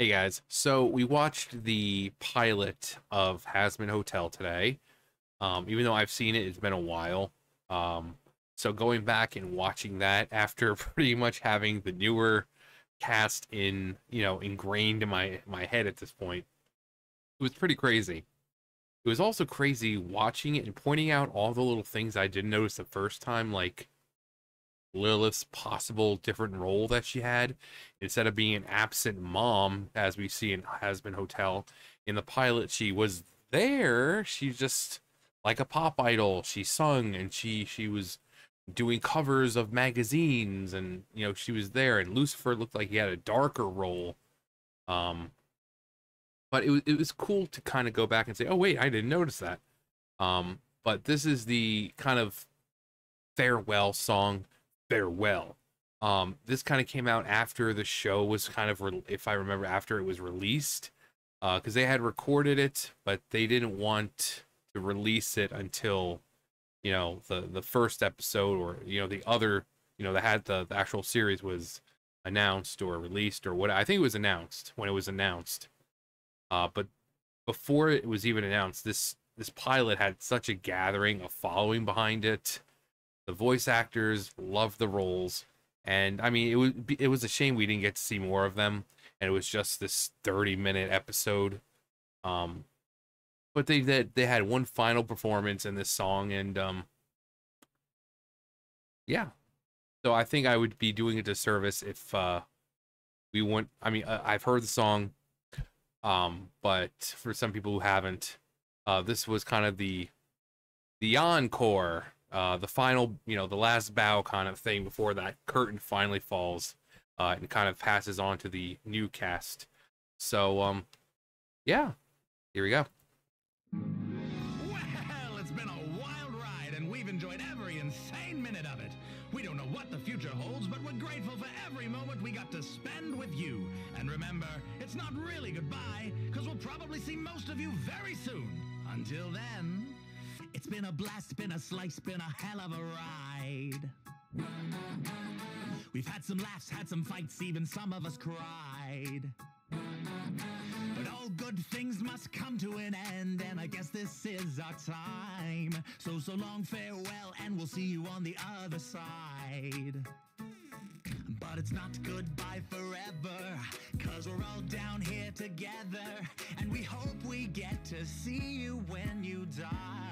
Hey guys, so we watched the pilot of Hazbin Hotel today. Even though I've seen it, it's been a while. So going back and watching that after pretty much having the newer cast ingrained in my head at this point, it was pretty crazy. It was also crazy watching it and pointing out all the little things I didn't notice the first time, like Lilith's possible different role that she had. Instead of being an absent mom, as we see in Hazbin Hotel, in the pilot, she was there. She's just like a pop idol. She sung and she was doing covers of magazines, and she was there. And Lucifer looked like he had a darker role. Um, but it was cool to kind of go back and say, oh wait, I didn't notice that. But this is the kind of farewell song. Farewell. This kind of came out after the show was kind of, if I remember, after it was released, because they had recorded it, but they didn't want to release it until, the first episode, or the other, that had the actual series was announced or released or what. I think it was announced when it was announced. But before it was even announced, this pilot had such a gathering, a following behind it. The voice actors loved the roles, and I mean, it was a shame we didn't get to see more of them, and it was just this 30-minute episode. But they had one final performance in this song, and yeah. So I think I would be doing a disservice if we went. I mean, I've heard the song, but for some people who haven't, this was kind of the encore. The final, the last bow kind of thing before that curtain finally falls, and kind of passes on to the new cast. So, yeah, here we go. Well, it's been a wild ride, and we've enjoyed every insane minute of it. We don't know what the future holds, but we're grateful for every moment we got to spend with you. And remember, it's not really goodbye, because we'll probably see most of you very soon. Until then... It's been a blast, been a slice, been a hell of a ride. We've had some laughs, had some fights, even some of us cried. But all good things must come to an end, and I guess this is our time. So long, farewell, and we'll see you on the other side. But it's not goodbye forever, 'cause we're all down here together, and we hope we get to see you when you die.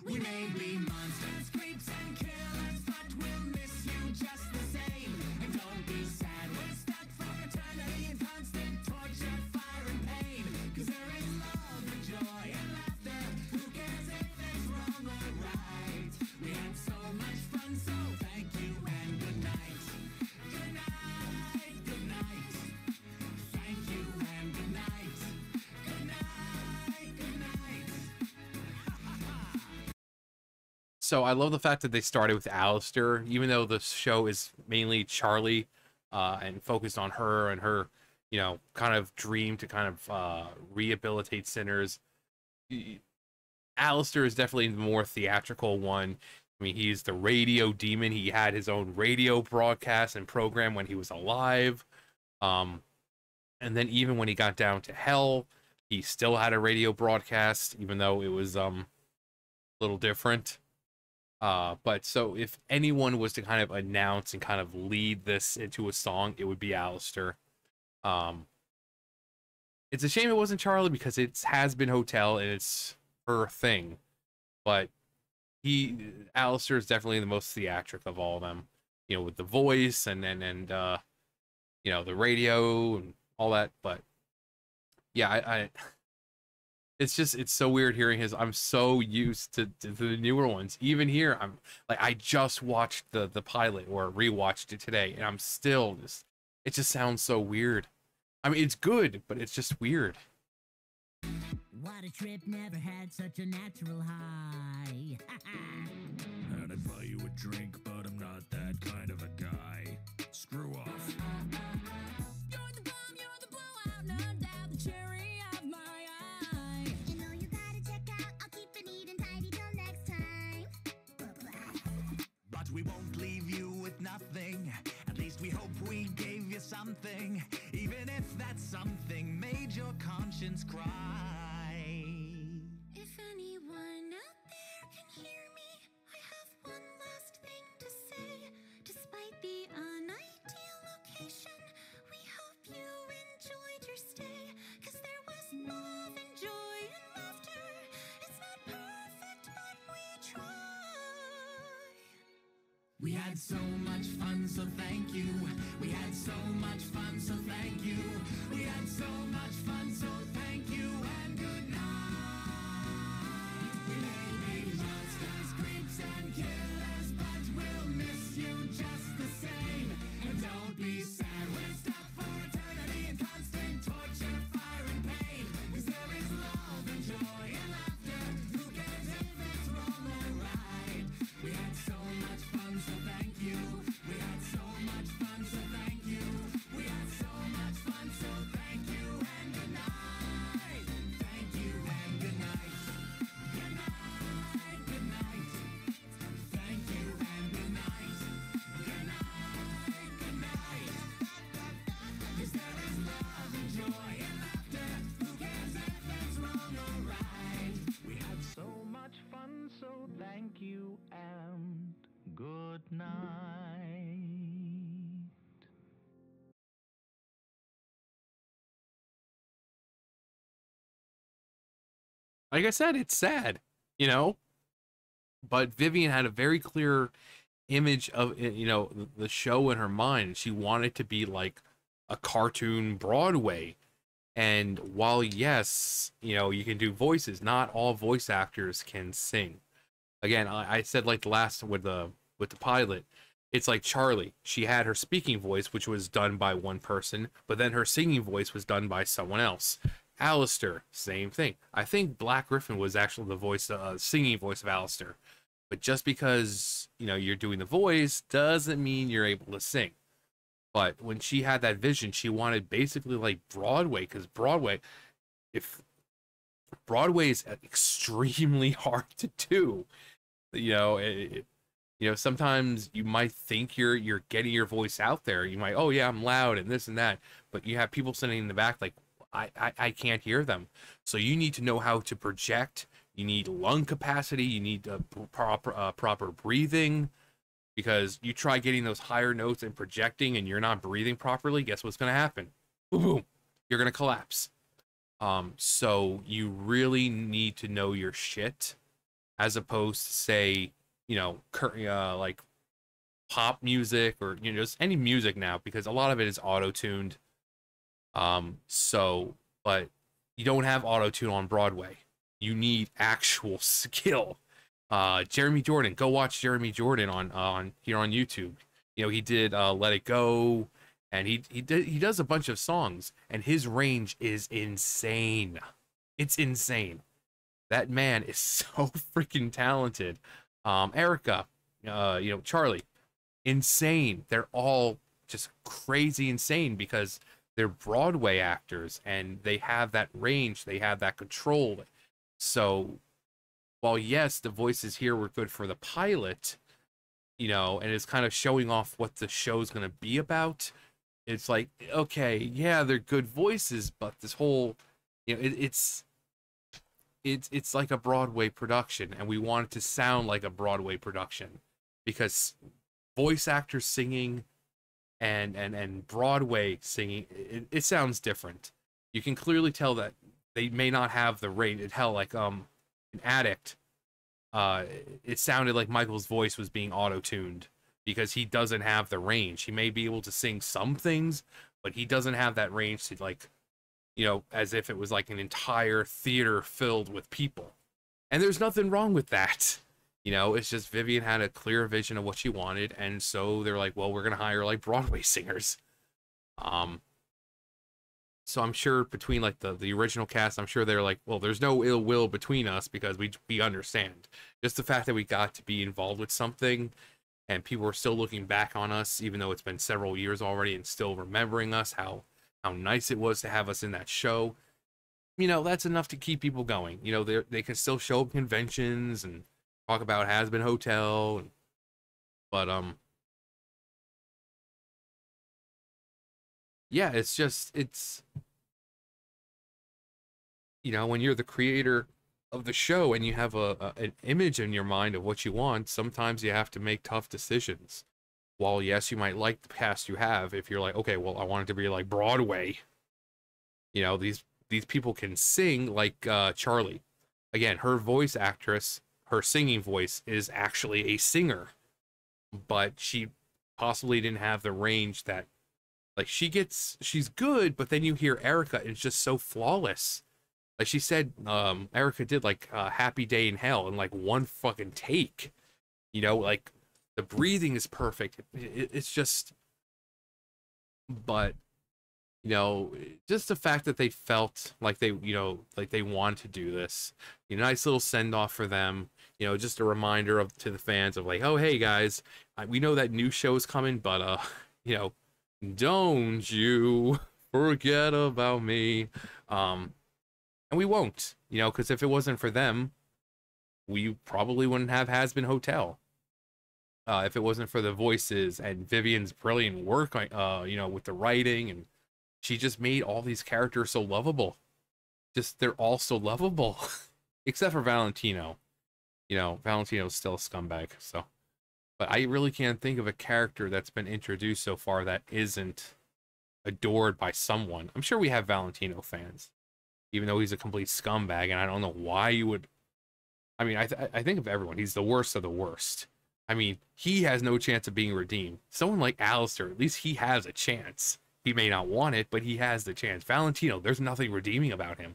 We may be monsters, creeps, and killers, but we'll miss you just the same. And don't be sad, we're stuck for eternity in constant torture, fire, and pain. 'Cause there is love and joy and laughter. Who cares if it's wrong or right? We had so much fun, so thank you and good night. Good night, good night. Thank you and good night. Good night, good night. So I love the fact that they started with Alistair, even though the show is mainly Charlie, and focused on her and her, kind of dream to kind of rehabilitate sinners. Alistair is definitely the more theatrical one. I mean, he's the radio demon. He had his own radio broadcast and program when he was alive. And then even when he got down to hell, he still had a radio broadcast, even though it was a little different. But so if anyone was to kind of announce and kind of lead this into a song, it would be Alistair. It's a shame it wasn't Charlie, because it has been Hotel and it's her thing. But Alistair is definitely the most theatric of all of them, with the voice and the radio and all that. But yeah, it's so weird hearing his. I'm so used to the newer ones. Even here, I'm like, I just watched the pilot, or rewatched it today, and I'm still it just sounds so weird. I mean, it's good, but it's just weird. What a trip, never had such a natural high. And I'd buy you a drink, but I'm not that kind of a guy. Screw off. You're the bomb, you're the blowout, no doubt the cherry of my eye. You know you gotta check out. I'll keep it neat and tidy till next time. But we won't leave you with nothing. At least we hope we gave you something, even if that something made your conscience cry. If anyone out there can hear me, I have one last thing to say. Despite the unideal location, we hope you enjoyed your stay. 'Cause there was love and joy and laughter. It's not perfect, but we try. We had so much fun, so thank you. We had so much fun, so thank you. We had so much fun, so thank you, and good night. We may be monsters, creeps, and killers, but we'll miss you just the same. And don't be sad, we're stuck for eternity in constant torture, fire, and pain. 'Cause there is love and joy and laughter. Who cares if it's wrong or right? We had so much fun, so thank you. We had so much fun, so thank you. We had so much fun, so thank you, and good night. Thank you and good night. Good night, good night. Thank you and good night. Good night, good night. 'Cause there is love and joy and laughter. Who cares if it's wrong or right? We had so much fun, so thank you and good night. Like I said, it's sad, you know, but Vivian had a very clear image of it, you know, the show in her mind. She wanted to be like a cartoon Broadway. And while yes, you know, you can do voices, not all voice actors can sing. Again, I said like the last with the pilot, it's like Charlie. She had her speaking voice, which was done by one person, but then her singing voice was done by someone else. Alistair, same thing. I think Black Griffin was actually the voice, singing voice of Alistair. But just because, you know, you're doing the voice doesn't mean you're able to sing. But when she had that vision, she wanted basically like Broadway, because Broadway, if Broadway is extremely hard to do, you know, you know, sometimes you might think you're getting your voice out there. You might, oh yeah, I'm loud and this and that, but you have people sitting in the back like, I can't hear them. So you need to know how to project. You need lung capacity. You need proper breathing, because you try getting those higher notes and projecting and you're not breathing properly. Guess what's going to happen? Boom, boom. You're going to collapse. So you really need to know your shit, as opposed to say, you know, like pop music or, you know, just any music now, because a lot of it is auto-tuned. But you don't have auto-tune on Broadway. You need actual skill. Jeremy Jordan, go watch Jeremy Jordan on here on YouTube. You know, he did Let It Go, and he does a bunch of songs, and his range is insane. It's insane. That man is so freaking talented. Erica, you know, Charlie, insane. They're all just crazy insane because they're Broadway actors and they have that range, they have that control. So while yes, the voices here were good for the pilot, you know, and it's kind of showing off what the show's going to be about, it's like, okay, yeah, they're good voices, but this whole, you know, it's like a Broadway production, and we want it to sound like a Broadway production, because voice actors singing and Broadway singing, it sounds different. You can clearly tell that they may not have the range. Hell, like an Addict, it sounded like Michael's voice was being auto-tuned because he doesn't have the range. He may be able to sing some things, but he doesn't have that range to, like, you know, as if it was like an entire theater filled with people. And there's nothing wrong with that. You know, it's just Vivian had a clear vision of what she wanted, and so they're like, well, we're gonna hire like Broadway singers. So I'm sure between like the original cast, I'm sure they're like, well, there's no ill will between us because we understand. Just the fact that we got to be involved with something, and people are still looking back on us, even though it's been several years already, and still remembering us, how nice it was to have us in that show. You know, that's enough to keep people going. You know, they can still show up conventions and talk about Hazbin Hotel, but yeah, it's when you're the creator of the show and you have an image in your mind of what you want, sometimes you have to make tough decisions. While yes, you might like the cast you have, if you're like, okay, well, I want it to be like Broadway. These people can sing like Charlie. Again, her voice actress, her singing voice is actually a singer, but she possibly didn't have the range that like she's good, but then you hear Erica and it's just so flawless. Like she said, Erica did like Happy Day in Hell in like one fucking take. Like the breathing is perfect. It's just, but just the fact that they felt like like they wanted to do this, nice little send off for them. Just a reminder to the fans of like, oh hey guys, we know that new show is coming, but you know, don't you forget about me. And we won't, because if it wasn't for them, we probably wouldn't have Hazbin Hotel. If it wasn't for the voices and Vivian's brilliant work, with the writing, and she just made all these characters so lovable. Just they're all so lovable, except for Valentino. Valentino's still a scumbag. So, but I really can't think of a character that's been introduced so far that isn't adored by someone. I'm sure we have Valentino fans, even though he's a complete scumbag, and I don't know why you would. I mean, I think of everyone. He's the worst of the worst. I mean, he has no chance of being redeemed. Someone like Alistair, at least he has a chance. He may not want it, but he has the chance. Valentino, there's nothing redeeming about him.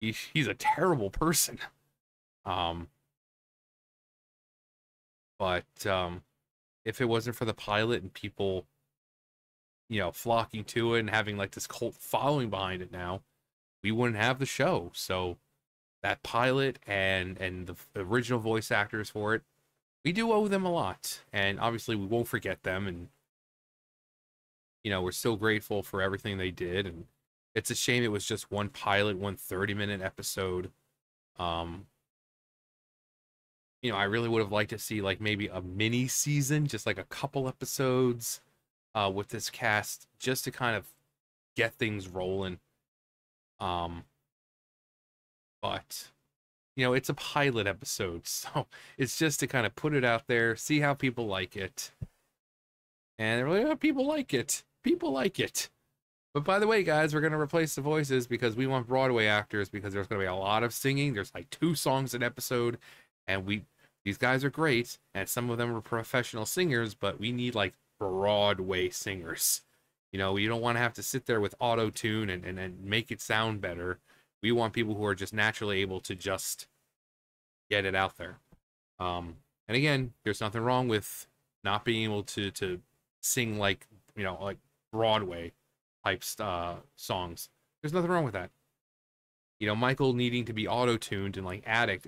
He's a terrible person. But if it wasn't for the pilot and people, flocking to it and having like this cult following behind it now, we wouldn't have the show. So that pilot and the original voice actors for it, we do owe them a lot. And obviously we won't forget them, and we're still grateful for everything they did. And it's a shame it was just one pilot, one 30-minute episode. I really would have liked to see like maybe a mini season, just like a couple episodes with this cast, just to kind of get things rolling. But it's a pilot episode, so it's just to kind of put it out there, see how people like it. And they're like, oh, people like it. People like it. But by the way, guys, we're going to replace the voices because we want Broadway actors, because there's going to be a lot of singing. There's like 2 songs an episode, and these guys are great, and some of them are professional singers, but we need like Broadway singers. You don't want to have to sit there with auto-tune and make it sound better. We want people who are just naturally able to just get it out there. And again, there's nothing wrong with not being able to sing like Broadway type songs. There's nothing wrong with that. Michael needing to be auto-tuned and like Addict,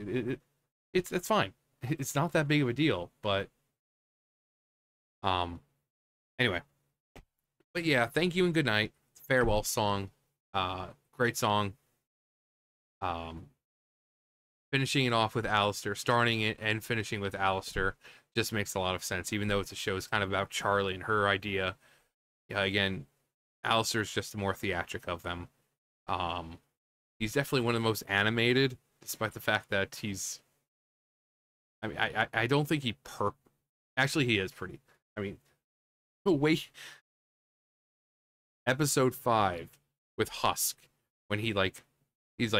it's fine. It's not that big of a deal. But anyway, but yeah, thank you and good night. Farewell song, great song. Finishing it off with Alistair, starting it and finishing with Alistair just makes a lot of sense, even though it's a show is kind of about Charlie and her idea. Yeah, again, Alistair's just the more theatric of them. He's definitely one of the most animated, despite the fact that he's, I mean, I don't think actually he is pretty, I mean, wait, episode 5 with Husk, when he's like,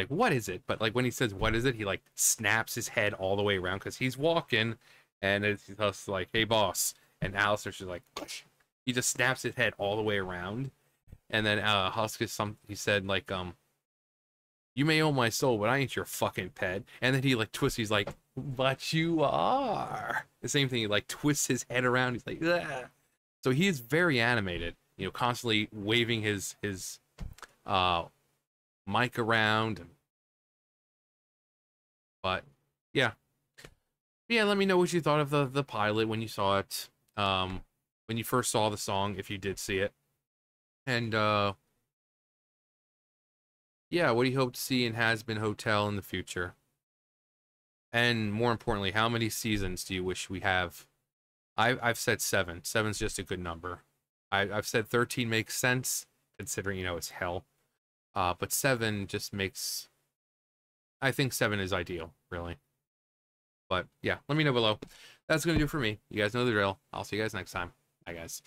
what is it? But like when he says, what is it? He like snaps his head all the way around because he's walking, and it's just like, hey boss. And Alistair's just like, push. He just snaps his head all the way around. And then Husk he said like, you may own my soul, but I ain't your fucking pet. And then he like twists, he's like, but you are. The same thing, he like twists his head around, he's like, ah. So he is very animated, constantly waving his mic around. But yeah, let me know what you thought of the pilot when you saw it, when you first saw the song, if you did see it. And yeah, what do you hope to see in Hazbin Hotel in the future? And more importantly, how many seasons do you wish we have? I've said 7. 7's just a good number. I've said 13 makes sense considering, you know, it's hell. But 7 just makes, I think 7 is ideal, really. But yeah, let me know below. That's going to do it for me. You guys know the drill. I'll see you guys next time. Bye, guys.